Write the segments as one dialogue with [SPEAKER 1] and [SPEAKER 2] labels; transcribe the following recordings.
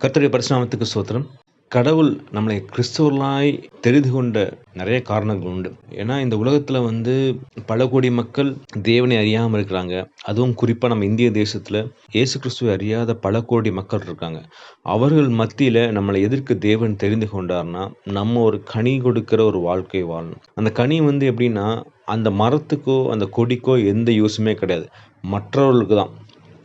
[SPEAKER 1] கர்த்தருடைய பரிசுத்த நாமத்துக்கு ஸ்தோத்திரம். கடவுள் நம்மளை கிறிஸ்தவர்களாய் தெரிந்து கொண்ட நிறைய காரணங்கள் உண்டு. ஏன்னா இந்த உலகத்துல பல கோடி மக்கள் தேவனை அறியாம இருக்கிறாங்க. அதுவும் குறிப்பா நம்ம இந்திய தேசத்துல இயேசு கிறிஸ்துவை அறியாத பல கோடி மக்கள் இருக்காங்க. அவர்கள் மத்தியில நம்மளை எதற்கு தேவன் தெரிந்து கொண்டார்னா, நம்ம ஒரு கனி கொடுக்கிற ஒரு வாழ்க்கை வாழணும். அந்த கனி எப்படின்னா, அந்த மரத்துக்கோ அந்த கொடிக்கோ எந்த யூஸுமே கிடையாது. மற்றவர்களுக்கு தான்.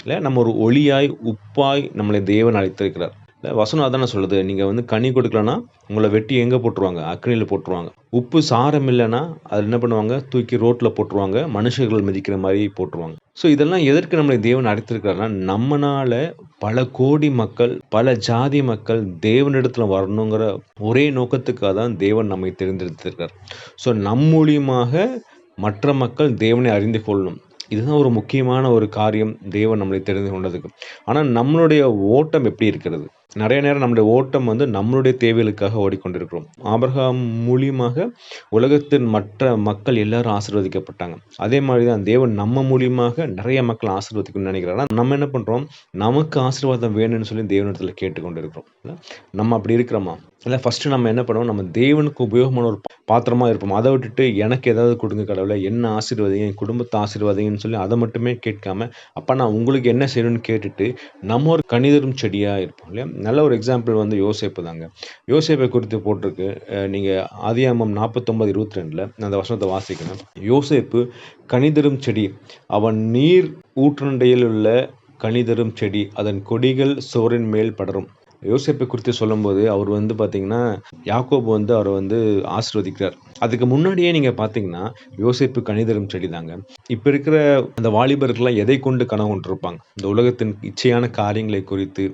[SPEAKER 1] இல்ல நம்ம ஒரு ஒளியாய், உப்பாய் நம்மளை தேவன் அழைத்திருக்கிறார். இல்ல வசனம் அதானே சொல்லுது. நீங்க கனி கொடுக்கலன்னா, உங்கள வெட்டி எங்க போட்டுருவாங்க? அக்கினியில போட்டுருவாங்க. உப்பு சாரம் இல்லன்னா, அது என்ன பண்ணுவாங்க? தூக்கி ரோட்ல போட்டுருவாங்க. மனுஷர்கள் மிதிக்கிற மாரி போட்டுருவாங்க. ஸோ இதெல்லாம் எதற்கு நம்மளை தேவன் அழைத்திருக்கிறார்னா, நம்மனால பல கோடி மக்கள், பல ஜாதி மக்கள் தேவனிடத்துல வரணுங்கிற ஒரே நோக்கத்துக்காக தான் தேவன் நம்மை தெரிந்தெடுத்திருக்கிறார். ஸோ நம் மூலியமாக மற்ற மக்கள் தேவனை அறிந்து கொள்ளணும். இதுதான் ஒரு முக்கியமான ஒரு காரியம் தேவன் நம்மளை தெரிந்து கொண்டதுக்கு. ஆனா நம்மளுடைய ஓட்டம் எப்படி இருக்கிறது? நிறைய நேரம் நம்முடைய ஓட்டம் நம்மளுடைய தேவைகளுக்காக ஓடிக்கொண்டிருக்கிறோம். ஆபிரகாம் மூலியமாக உலகத்தின் மற்ற மக்கள் எல்லாரும் ஆசீர்வதிக்கப்பட்டாங்க. அதே மாதிரி தான் தேவன் நம்ம மூலியமாக நிறைய மக்கள் ஆசீர்வதிக்கணும்னு நினைக்கிறார். ஆனா நம்ம என்ன பண்றோம்? நமக்கு ஆசீர்வாதம் வேணும்னு சொல்லி தேவனிடத்துல கேட்டுக்கொண்டிருக்கிறோம். நம்ம அப்படி இருக்கிறோமா? இல்ல ஃபர்ஸ்ட் நம்ம என்ன பண்ணுவோம்? நம்ம தேவனுக்கு உபயோகமான ஒரு பாத்திரமா இருப்போம். அதை விட்டுட்டு எனக்கு ஏதாவது கொடுங்க கடவுளே, என்ன ஆசீர்வதிங்க, என் குடும்பத்தை ஆசீர்வதிங்கன்னு சொல்லி அதை மட்டுமே கேட்காம, அப்ப நான் உங்களுக்கு என்ன செய்யணும்னு கேட்டுட்டு நம்ம ஒரு கனிதரும் செடியா இருப்போம் இல்லையா? நல்ல ஒரு எக்ஸாம்பிள் யோசேப்பு தாங்க. யோசேப்பை குறித்து போட்டிருக்கு. நீங்க ஆதியாகமம் 49:22 அந்த வசனத்தை வாசிக்கணும். யோசேப்பு கனிதரும் செடி, அவன் நீர் ஊற்றண்டையில் உள்ள கனிதரும் செடி, அதன் கொடிகள் சுவரின் மேல் படரும். யோசேப்பை குறித்து சொல்லும்போது அவர் பார்த்தீங்கன்னா, யாக்கோபு அவரை ஆசீர்வதிக்கிறார். அதுக்கு முன்னாடியே நீங்க பார்த்தீங்கன்னா, யோசேப்பு கனிதரும் செடி தாங்க. இப்ப இருக்கிற அந்த வாலிபர்கள்லாம் எதை கொண்டு கனவு கொண்டிருப்பாங்க? இந்த உலகத்தின் இச்சையான காரியங்களை குறித்து,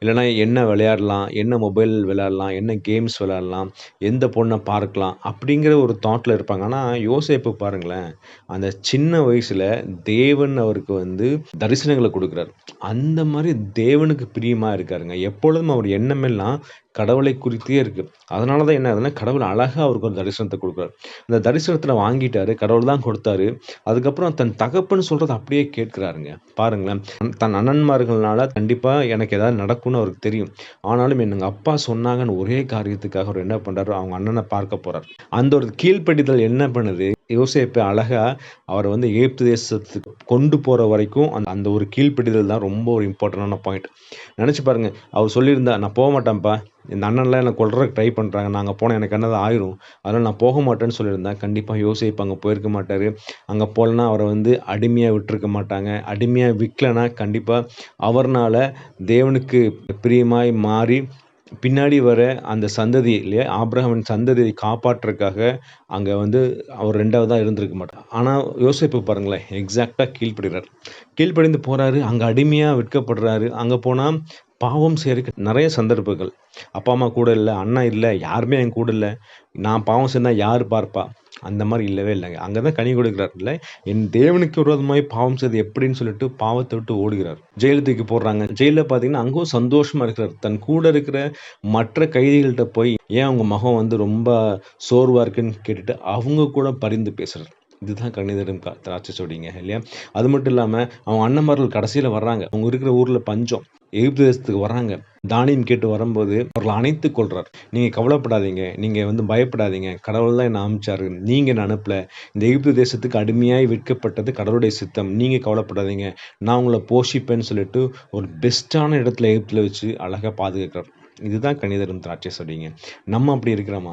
[SPEAKER 1] இல்லைன்னா என்ன விளையாடலாம், என்ன மொபைல் விளையாடலாம், என்ன கேம்ஸ் விளையாடலாம், எந்த பொண்ணை பார்க்கலாம் அப்படிங்கிற ஒரு தாட்ல இருப்பாங்க. ஆனா யோசேப்பு பாருங்களேன், அந்த சின்ன வயசுல தேவன் அவருக்கு தரிசனங்களை கொடுக்கிறார். அந்த மாதிரி தேவனுக்கு பிரியமா இருக்காருங்க. எப்பொழுதும் அவர் எண்ணமெல்லாம் கடவுளை குறித்தே இருக்கு. அதனாலதான் என்ன ஆகுதுன்னா, கடவுள் அழகா அவருக்கு ஒரு தரிசனத்தை கொடுக்குறாரு. அந்த தரிசனத்துல வாங்கிட்டாரு, கடவுள் தான் கொடுத்தாரு. அதுக்கப்புறம் தன் தகப்பன்னு சொல்றதை அப்படியே கேட்கிறாருங்க. பாருங்களேன், தன் அண்ணன்மார்கள்னால கண்டிப்பா எனக்கு ஏதாவது நடக்கும்னு அவருக்கு தெரியும். ஆனாலும் எங்க அப்பா சொன்னாங்கன்னு ஒரே காரியத்துக்காக அவர் என்ன பண்றாரு? அவங்க அண்ணனை பார்க்க போறார். அந்த ஒரு கீழ்ப்படிதல் என்ன பண்ணுது? யோசேப்பு அழகா அவரை எகிப்து தேசத்துக்கு கொண்டு போற வரைக்கும் அந்த ஒரு கீழ்ப்படிதல் தான் ரொம்ப ஒரு இம்பார்ட்டன்டான பாயிண்ட். நினைச்சு பாருங்க, அவர் சொல்லியிருந்தா, நான் போக மாட்டேன்ப்பா, இந்த அண்ணன்லாம் என்னை கொல்றதுக்கு ட்ரை பண்றாங்க, நாங்க போனா எனக்கு என்னது ஆயிரும், அதனால நான் போக மாட்டேன்னு சொல்லியிருந்தேன், கண்டிப்பா யோசேப்பு அங்க போயிருக்க மாட்டாரு. அங்க போலனா அவரை அடிமையா விட்டுருக்க மாட்டாங்க. அடிமையா விற்கலனா கண்டிப்பா அவர்னால தேவனுக்கு பிரியமாய் மாறி பின்னாடி வர அந்த சந்ததி இல்லையா, ஆபிரகாமின் சந்ததியை காப்பாற்றுறதுக்காக அங்க அவர் 2வதா இருந்திருக்க மாட்டார். ஆனா யோசேப்பு பாருங்களேன், எக்ஸாக்டா கீழ்ப்படுகிறார். கீழ்ப்படிந்து போறாரு, அங்க அடிமையா விற்கப்படுறாரு. அங்க போனா பாவம் செய்யறதுக்கு நிறைய சந்தர்ப்பங்கள். அப்பா அம்மா கூட இல்ல, அண்ணா இல்ல, யாருமே என் கூட இல்ல, நான் பாவம் செஞ்சா யாரு பார்ப்பா? அந்த மாதிரி இல்லவே இல்லைங்க. அங்கதான் கனி கொடுக்கிறார். இல்ல, என் தேவனுக்கு விரோதமாய் பாவம் செய்து எப்படின்னு சொல்லிட்டு பாவத்தை விட்டு ஓடுகிறார். ஜெயில தூக்கி போடுறாங்க. ஜெயில பாத்தீங்கன்னா அங்கும் சந்தோஷமா இருக்கிறார். தன் கூட இருக்கிற மற்ற கைதிகள்கிட்ட போய், ஏன் அவங்க முகம் ரொம்ப சோர்வா இருக்குன்னு கேட்டுட்டு அவங்க கூட பரிந்து பேசுறாரு. இதுதான் கணிதரும் திராட்சை செடிங்க இல்லையா? அது மட்டும் இல்லாம அவங்க அண்ணன்மார்கள் கடைசியில வர்றாங்க. அவங்க இருக்கிற ஊர்ல பஞ்சம், எகிப்து தேசத்துக்கு வர்றாங்க. தானியம் கேட்டு வரும்போது அவர்களை அணைத்துக் கொள்றார். நீங்க கவலைப்படாதீங்க, நீங்க பயப்படாதீங்க, கடவுள் தான் என்ன அனுப்பிச்சாரு, நீங்க என்ன அனுப்பல. இந்த எகிப்து தேசத்துக்கு அடிமையாய் விற்கப்பட்டது கடவுளுடைய சித்தம், நீங்க கவலைப்படாதீங்க, நான் உங்களை போஷிப்பேன்னு சொல்லிட்டு ஒரு பெஸ்டான இடத்துல எகிப்துல வச்சு அழகா பாதுகாக்கிறார். இதுதான் கனிதரும் திராட்சை செடிங்க. நம்ம அப்படி இருக்கிறோமா?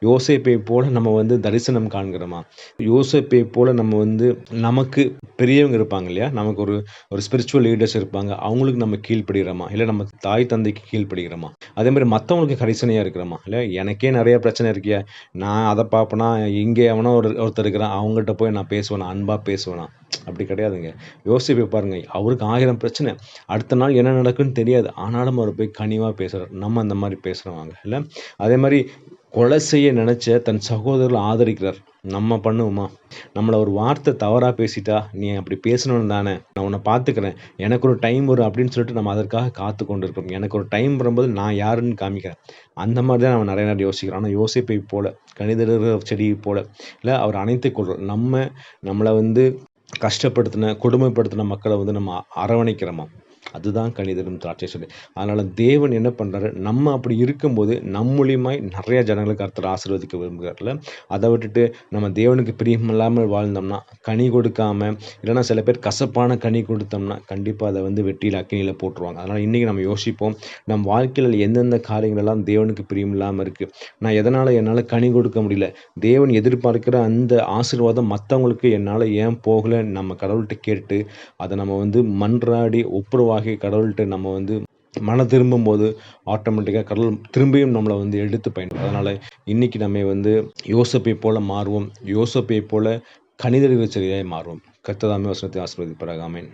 [SPEAKER 1] யோசேப்பை போல நம்ம தரிசனம் காண்கிறோமா? யோசேப்பை போல நம்ம நமக்கு பெரியவங்க இருப்பாங்க இல்லையா, நமக்கு ஒரு ஒரு ஸ்பிரிச்சுவல் லீடர்ஸ் இருப்பாங்க, அவங்களுக்கு நம்ம கீழ்ப்படுகிறோமா? இல்லை நம்ம தாய் தந்தைக்கு கீழ்ப்படுகிறோமா? அதே மாதிரி மற்றவங்களுக்கு கரிசனையா இருக்கிறோமா? இல்லை எனக்கே நிறைய பிரச்சனை இருக்கியா, நான் அதை பார்ப்பேனா, இங்கே எவனோ ஒருத்தர் இருக்கிறான், அவங்ககிட்ட போய் நான் பேசுவேனா, அன்பா பேசுவேனா? அப்படி கிடையாதுங்க. யோசிப்பை பாருங்க, அவருக்கு 1000 பிரச்சனை, அடுத்த நாள் என்ன நடக்குன்னு தெரியாது, ஆனாலும் அவர் போய் கனிவா பேசுறார். நம்ம அந்த மாதிரி பேசுறவாங்க இல்லை? அதே மாதிரி கொலை செய்ய நினைச்ச தன் சகோதரர்களை ஆதரிக்கிறார். நம்ம பண்ணுவோமா? நம்மளை ஒரு வார்த்தை தவறா பேசிட்டா, நீ அப்படி பேசணும்னு தானே, நான் உன்னை பார்த்துக்கிறேன், எனக்கு ஒரு டைம் வரும் அப்படின்னு சொல்லிட்டு நம்ம அதற்காக காத்து கொண்டு இருக்கோம். எனக்கு ஒரு டைம் வரும்போது நான் யாருன்னு காமிக்கிறேன். அந்த மாதிரி தான் நம்ம நிறைய நேரம் யோசிக்கிறோம். ஆனால் யோசிப்பை போல, கணிதர செடி போல இல்லை, அவர் அணைத்துக் கொள்றோம். நம்மளை கஷ்டப்படுத்தின கொடுமைப்படுத்தின மக்களை நம்ம அரவணைக்கிறோமா? அதுதான் கனிதரும் திராட்சை செடி. அதனால தேவன் என்ன பண்றாரு, நம்ம அப்படி இருக்கும்போது நம் மூலியமாய் நிறைய ஜனங்களுக்கு கர்த்தர் ஆசீர்வதிக்க விரும்புகிறார்ல. அதை விட்டுட்டு நம்ம தேவனுக்கு பிரியமில்லாமல் வாழ்ந்தோம்னா, கனி கொடுக்காம, இல்லைன்னா சில பேர் கசப்பான கனி கொடுத்தோம்னா கண்டிப்பாக அதை வந்து வெட்டியில் அக்கினியில் போட்டுருவாங்க. அதனால் இன்றைக்கி நம்ம யோசிப்போம், நம் வாழ்க்கையில் எந்தெந்த காரியங்கள் எல்லாம் தேவனுக்கு பிரியமில்லாமல் இருக்குது, நான் என்னால் கனி கொடுக்க முடியல, தேவன் எதிர்பார்க்கிற அந்த ஆசீர்வாதம் மற்றவங்களுக்கு என்னால் ஏன் போகலைன்னு நம்ம கடவுள்கிட்ட கேட்டு அதை நம்ம வந்து மன்றாடி ஒப்புரவாகி கடவுள்கிட்ட நம்ம வந்து மன திரும்பும்போது ஆட்டோமேட்டிக்காக கடவுள் திரும்பியும் நம்மளை வந்து எடுத்து பயன்படும். அதனால் இன்னைக்கு நம்ம வந்து யோசப்பை போல மாறுவோம், யோசப்பை போல கணிதறிவு சரியாய் மாறுவோம். கர்த்தர் தாமே வசனத்தை ஆசீர்வதிப்பாராக. ஆமென்.